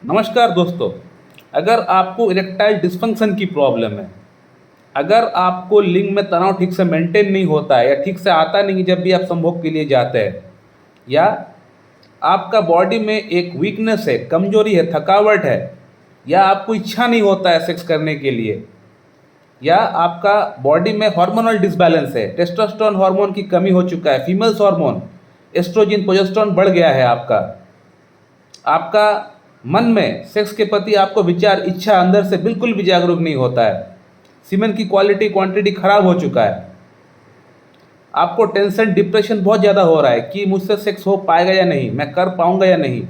नमस्कार दोस्तों। अगर आपको इरेक्टाइल डिस्फंक्शन की प्रॉब्लम है, अगर आपको लिंग में तनाव ठीक से मेंटेन नहीं होता है या ठीक से आता नहीं जब भी आप संभोग के लिए जाते हैं, या आपका बॉडी में एक वीकनेस है, कमजोरी है, थकावट है, या आपको इच्छा नहीं होता है सेक्स करने के लिए, या आपका बॉडी में हार्मोनल डिसबैलेंस है, टेस्टोस्टेरोन हार्मोन की कमी हो चुका है, फीमेल्स हार्मोन एस्ट्रोजन प्रोजेस्टेरोन बढ़ गया है, आपका मन में सेक्स के प्रति आपको विचार इच्छा अंदर से बिल्कुल भी जागरूक नहीं होता है, सीमेन की क्वालिटी क्वांटिटी खराब हो चुका है, आपको टेंशन डिप्रेशन बहुत ज़्यादा हो रहा है कि मुझसे सेक्स हो पाएगा या नहीं, मैं कर पाऊंगा या नहीं,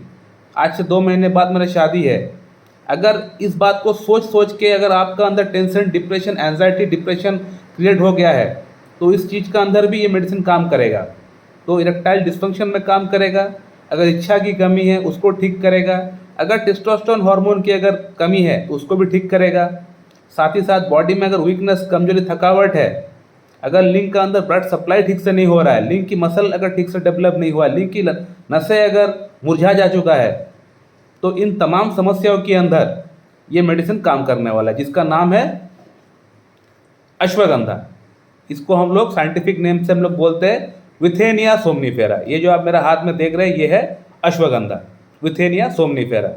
आज से 2 महीने बाद मेरी शादी है। अगर इस बात को सोच सोच के अगर आपका अंदर tension depression anxiety depression create हो गया है, तो इस चीज़ का अंदर भी ये मेडिसिन काम करेगा। तो इरेक्टाइल डिस्फंक्शन में काम करेगा, अगर इच्छा की कमी है उसको ठीक करेगा, अगर टेस्टोस्टेरोन हार्मोन की अगर कमी है उसको भी ठीक करेगा, साथ ही साथ बॉडी में अगर वीकनेस कमजोरी थकावट है, अगर लिंग का अंदर ब्लड सप्लाई ठीक से नहीं हो रहा है, लिंग की मसल अगर ठीक से डेवलप नहीं हुआ है, लिंग की नसें अगर मुरझा जा चुका है, तो इन तमाम समस्याओं के अंदर ये मेडिसिन काम करने वाला है, जिसका नाम है अश्वगंधा। इसको हम लोग साइंटिफिक नेम से हम लोग बोलते हैं विथेनिया सोमनीफेरा। ये जो आप मेरा हाथ में देख रहे हैं ये है अश्वगंधा, विथेनिया सोमनीफेरा।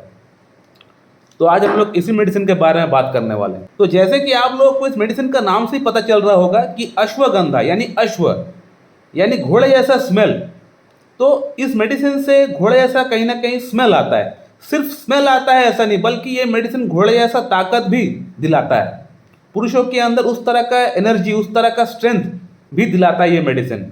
तो आज हम लोग इसी मेडिसिन के बारे में बात करने वाले हैं। तो जैसे कि आप लोग को इस मेडिसिन का नाम से ही पता चल रहा होगा कि अश्वगंधा यानी अश्व यानी घोड़े जैसा स्मेल। तो इस मेडिसिन से घोड़े जैसा कहीं ना कहीं स्मेल आता है, सिर्फ स्मेल आता है ऐसा नहीं, बल्कि ये मेडिसिन घोड़े जैसा ताकत भी दिलाता है, पुरुषों के अंदर उस तरह का एनर्जी उस तरह का स्ट्रेंथ भी दिलाता है ये मेडिसिन।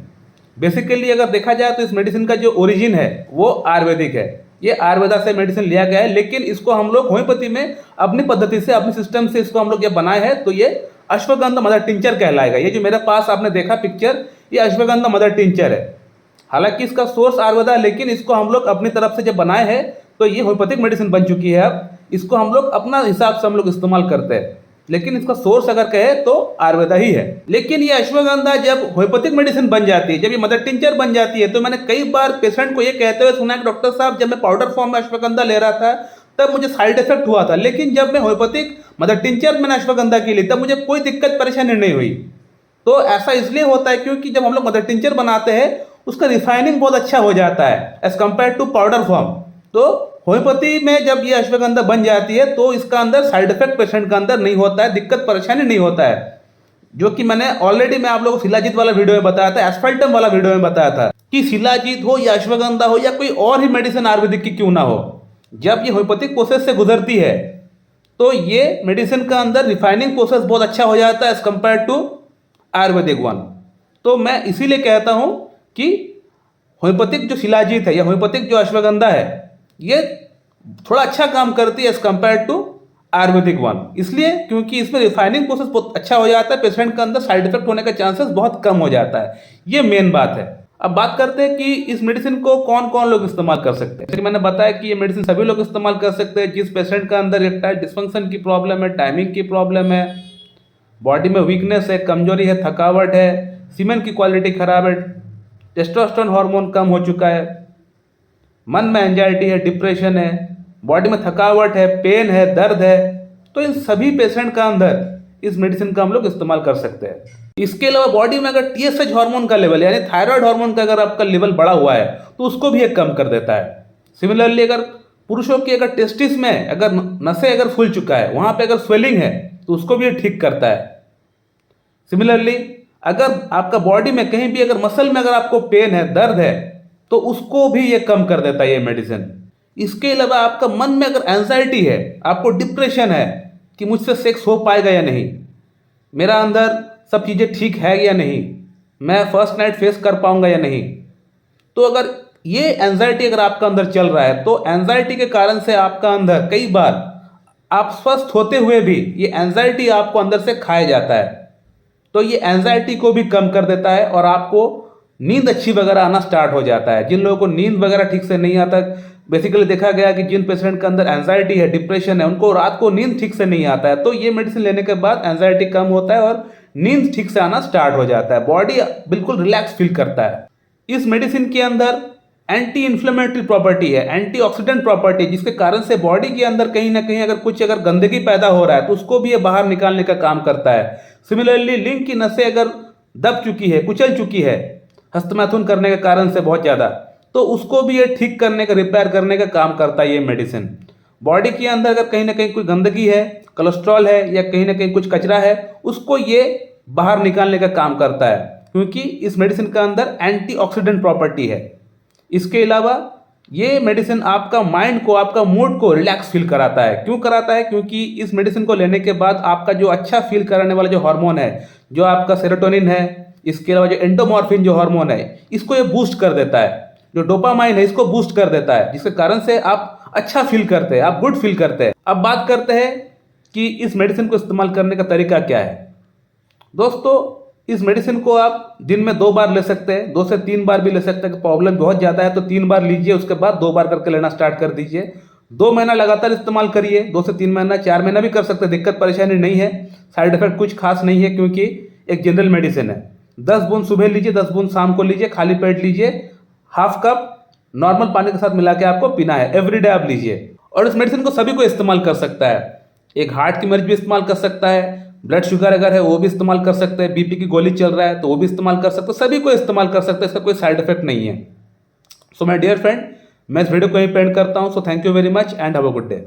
बेसिकली अगर देखा जाए तो इस मेडिसिन का जो ओरिजिन है वो आयुर्वेदिक है, ये आयुर्वेदा से मेडिसिन लिया गया है, लेकिन इसको हम लोग होम्योपैथी में अपनी पद्धति से अपने सिस्टम से इसको हम लोग जब बनाए हैं तो ये अश्वगंधा मदर टिंचर कहलाएगा। ये जो मेरे पास आपने देखा पिक्चर, ये अश्वगंधा मदर टिंचर है। हालांकि इसका सोर्स आयुर्वेदा है, लेकिन इसको हम लोग अपनी तरफ से जब बनाए हैं तो ये होम्योपैथिक मेडिसिन बन चुकी है। अब इसको हम लोग अपना हिसाब से हम लोग इस्तेमाल करते हैं, लेकिन इसका सोर्स अगर कहे तो आयुर्वेदा ही है। लेकिन ये अश्वगंधा जब होम्योपैथिक मेडिसिन बन जाती है, जब ये मदर टिंचर बन जाती है, तो मैंने कई बार पेशेंट को ये कहते हुए सुना कि डॉक्टर साहब जब मैं पाउडर फॉर्म में अश्वगंधा ले रहा था तब मुझे साइड इफेक्ट हुआ था, लेकिन जब मैं होम्योपैथिक मदर टिंचर मैंने अश्वगंधा की ली तब मुझे कोई दिक्कत परेशानी नहीं हुई। तो ऐसा इसलिए होता है क्योंकि जब हम लोग मदर टिंचर बनाते हैं उसका रिफाइनिंग बहुत अच्छा हो जाता है as compare to powder form. तो होम्योपैथी में जब ये अश्वगंधा बन जाती है तो इसका अंदर साइड इफेक्ट पेशेंट का अंदर नहीं होता है, दिक्कत परेशानी नहीं होता है, जो कि मैंने ऑलरेडी मैं आप लोगों को शिलाजीत वाला वीडियो में बताया था, एस्फाल्टम वाला वीडियो में बताया था कि शिलाजीत हो या अश्वगंधा हो या कोई और ही मेडिसिन आयुर्वेदिक की क्यों ना हो, जब ये होम्योपैथिक प्रोसेस से गुजरती है तो ये मेडिसिन का अंदर रिफाइनिंग प्रोसेस बहुत अच्छा हो जाता है as compare to ayurvedic one. तो मैं इसीलिए कहता हूं कि होम्योपैथिक जो शिलाजीत है या होम्योपैथिक जो अश्वगंधा है ये थोड़ा अच्छा काम करती है as compare to ayurvedic one, इसलिए क्योंकि इसमें रिफाइनिंग प्रोसेस बहुत अच्छा हो जाता है, पेशेंट का अंदर साइड इफेक्ट होने का चांसेस बहुत कम हो जाता है। ये मेन बात है। अब बात करते हैं कि इस मेडिसिन को कौन कौन लोग इस्तेमाल कर सकते हैं। जैसे मैंने बताया कि ये मेडिसिन सभी लोग इस्तेमाल कर सकते हैं जिस पेशेंट का अंदर इरेक्टाइल डिस्फंक्शन की प्रॉब्लम है, टाइमिंग की प्रॉब्लम है, बॉडी में वीकनेस है, कमजोरी है, थकावट है, सीमेन की क्वालिटी खराब है, टेस्टोस्टेरोन हार्मोन कम हो चुका है, मन में एंजाइटी है, डिप्रेशन है, बॉडी में थकावट है, पेन है, दर्द है, तो इन सभी पेशेंट का अंदर इस मेडिसिन का हम लोग इस्तेमाल कर सकते हैं। इसके अलावा बॉडी में अगर टीएसएच हार्मोन का लेवल यानी थायराइड हार्मोन का अगर आपका लेवल बढ़ा हुआ है तो उसको भी ये कम कर देता है। सिमिलरली अगर पुरुषों की अगर टेस्टिस में अगर नसें अगर फूल चुका है, वहां पे अगर स्वेलिंग है तो उसको भी ये ठीक करता है। सिमिलरली अगर आपका बॉडी में कहीं भी अगर मसल में अगर आपको पेन है, दर्द है, तो उसको भी ये कम कर देता है ये मेडिसिन। इसके अलावा आपका मन में अगर एंजाइटी है, आपको डिप्रेशन है कि मुझसे सेक्स हो पाएगा या नहीं, मेरा अंदर सब चीज़ें ठीक है या नहीं, मैं फर्स्ट नाइट फेस कर पाऊंगा या नहीं, तो अगर ये एंजाइटी अगर आपका अंदर चल रहा है तो एंजाइटी के कारण से आपका अंदर कई बार आप स्वस्थ होते हुए भी ये एंजाइटी आपको अंदर से खाया जाता है, तो ये एंजाइटी को भी कम कर देता है और आपको नींद अच्छी वगैरह आना स्टार्ट हो जाता है। जिन लोगों को नींद वगैरह ठीक से नहीं आता, बेसिकली देखा गया कि जिन पेशेंट के अंदर एंजाइटी है, डिप्रेशन है, उनको रात को नींद ठीक से नहीं आता है, तो ये मेडिसिन लेने के बाद एंजाइटी कम होता है और नींद ठीक से आना स्टार्ट हो जाता है, बॉडी बिल्कुल रिलैक्स फील करता है। इस मेडिसिन के अंदर एंटी इन्फ्लेमेटरी प्रॉपर्टी है, एंटीऑक्सीडेंट प्रॉपर्टी, जिसके कारण से बॉडी के अंदर कहीं ना कहीं अगर गंदगी पैदा हो रहा है तो उसको भी ये बाहर निकालने का काम करता है। सिमिलरली लिंग की नसें अगर दब चुकी है, कुचल चुकी है हस्तमैथुन करने के कारण से बहुत ज़्यादा, तो उसको भी ये ठीक करने का, रिपेयर करने का काम करता है ये मेडिसिन। बॉडी के अंदर अगर कहीं ना कहीं कोई गंदगी है, कोलेस्ट्रॉल है या कहीं ना कहीं कुछ कचरा है, उसको ये बाहर निकालने का काम करता है, क्योंकि इस मेडिसिन का अंदर एंटीऑक्सीडेंट प्रॉपर्टी है। इसके अलावा ये मेडिसिन आपका माइंड को, आपका मूड को रिलैक्स फील कराता है। क्यों कराता है? क्योंकि इस मेडिसिन को लेने के बाद आपका जो अच्छा फील कराने वाला जो हार्मोन है, जो आपका सेरोटोनिन है, इसके अलावा जो एंडोमॉर्फिन जो हार्मोन है, इसको ये बूस्ट कर देता है। जो डोपामाइन है, इसको बूस्ट कर देता है, जिसके कारण से आप अच्छा फील करते हैं, आप गुड फील करते हैं। अब बात करते हैं कि इस मेडिसिन को इस्तेमाल करने का तरीका क्या है। दोस्तों, इस मेडिसिन को आप दिन में 2 बार ले सकते हैं, 2 से 3 बार भी ले सकते हैं। प्रॉब्लम बहुत ज़्यादा है तो 3 बार लीजिए, उसके बाद 2 बार करके लेना स्टार्ट कर दीजिए। 2 महीना लगातार इस्तेमाल करिए, 2 से 3 महीना, 4 महीना भी कर सकते हैं, दिक्कत परेशानी नहीं है। साइड इफेक्ट कुछ खास नहीं है, क्योंकि एक जनरल मेडिसिन है। 10 बूंद सुबह लीजिए, 10 बूंद शाम को लीजिए, खाली पेट लीजिए। हाफ कप नॉर्मल पानी के साथ मिला के आपको पीना है, एवरीडे आप लीजिए। और इस मेडिसिन को सभी को इस्तेमाल कर सकता है। एक हार्ट की मरीज भी इस्तेमाल कर सकता है, ब्लड शुगर अगर है वो भी इस्तेमाल कर सकते हैं, बीपी की गोली चल रहा है तो वो भी इस्तेमाल कर सकते हैं, सभी को इस्तेमाल कर सकते हैं, इसका कोई साइड इफेक्ट नहीं है। सो माय डियर फ्रेंड, मैं इस वीडियो को यहीं पे एंड करता हूँ। So thank you very much and have a good day.